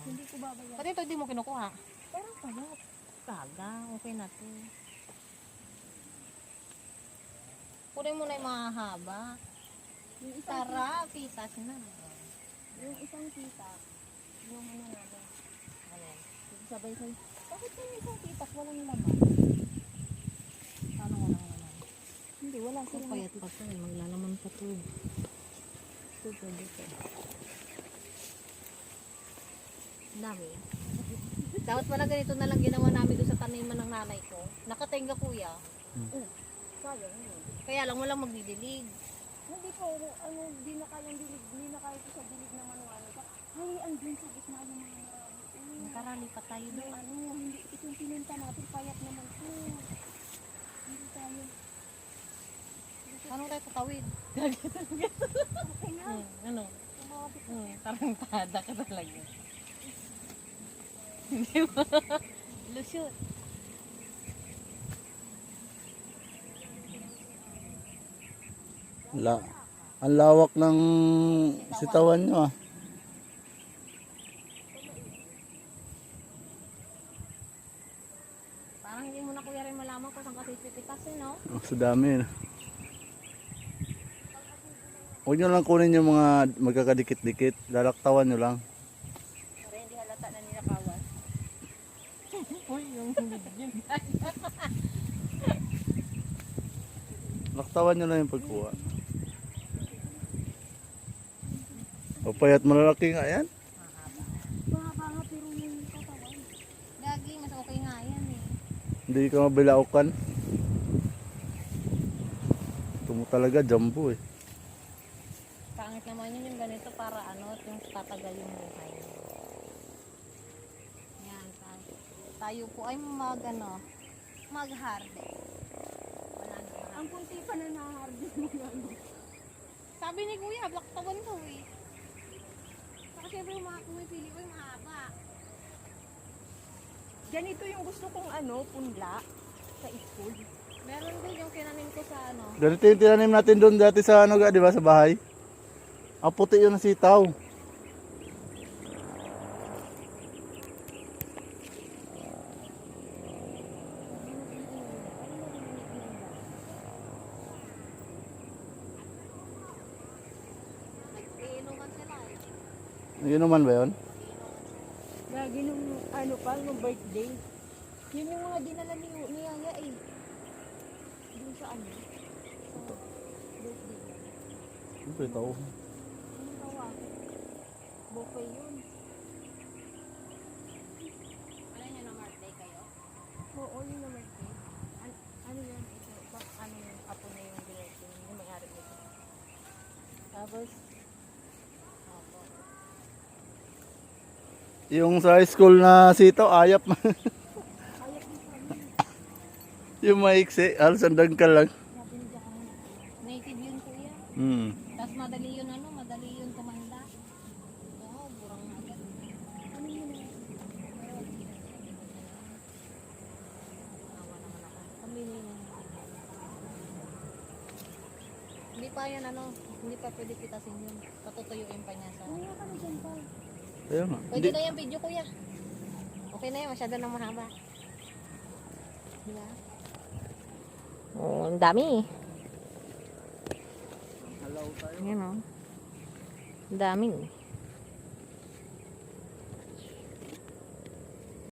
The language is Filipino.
Hindi ko babayaran. Pati ito, di mo kinukuha. Parang payat. Kaga, okay na to. Kunin mo na yung mga haba. Yung isang Tara, pitas na. Yung isang tita, yung ano namin. Ano? Sabay-sabay. Bakit yung isang titak walang laman? Paano walang naman? Hindi, wala Kung silang. payat pa to, maglalaman pa to. Ito, pwede to. Ang dami. Dapat pala ganito na lang ginawa namin doon sa taniman ng nanay ko. Nakatenga kuya. Sayang yun. Kaya lang walang magdidilig. Hindi po, ano, di na kayang dilig, hindi na kaya ko sa dilig naman ng ano. Ay, andun sa gitna ng mga marami. Nakarali pa tayo Yung doon. ano, hindi, itong pinunta natin, payat naman po. Hindi tayo. Paano tayo tatawid? Okay na. Ano? Kumapit. Tarangtada ka talaga. Hindi ba? Lusot. Ang lawak ng sitawan nyo ah. Parang hindi mo na kuya rin malaman kung saan kasi pipitasin, no? Oh, sa dami. Huwag nyo lang kunin yung mga magkakadikit-dikit. Lalaktawan nyo lang. Para hindi halata na nilakawan. Uy, yung yun. Laktawan nyo lang yung pagkuha. Papayat malalaki nga yan. Mahaba nga pero yung katawan. Gagi, mas okay nga yan eh. Hindi ka mabilaukan. Ito mo talaga jumbo eh. Pangit naman yun yung ganito para ano, yung tatagal yung buhay. Yan, tayo po ay mag-harvest. Wala na. Ang kunti pa na naharvest mo yan. Sabi ni kuya, laktawan ko eh. Saka syempre yung mga pumipili ko yung mahaba. Ganito yung gusto kong ano, punla sa school. Meron din yung kinanin ko sa ano. Ganito yung tinanim natin doon dati sa ano ga, di ba, sa bahay. Ang puti yun ng sitaw. Nag-iinuman sila eh. Yun naman ba yun? Lagi nung ano pa, nung birthday. Yun yung mga dinala ni Yaya eh. Doon sa ano? Sa birthday. Ito ito. Ano tawa? Buffet yun. Ano niya na birthday kayo? Oo, yun na birthday. Ano yan? Ito, ano yung apo na yung birthday. Yung may-ari nito. Tapos, Opo. Yung sa school na sitaw, ayap. ayat din sa amin. Yung maiksi, halos ang dagkal lang. Sabi ni Jack naman. Native yun kuya. Hmm. Tapos madali yun ano, madali yun tumanda. Oo, burang na agad. Ano yun eh? Nawa naman ako. Kami ni Hindi pa yan ano, hindi pa pwede pitasin yun. Patutuyuin pa niya sa... ano nga kami dyan pa? Ayun nga. Pwede na yung video kuya. Okay na yun, masyado nang mahaba. Diba? Oh, ang dami. Ayan o. Ang dami.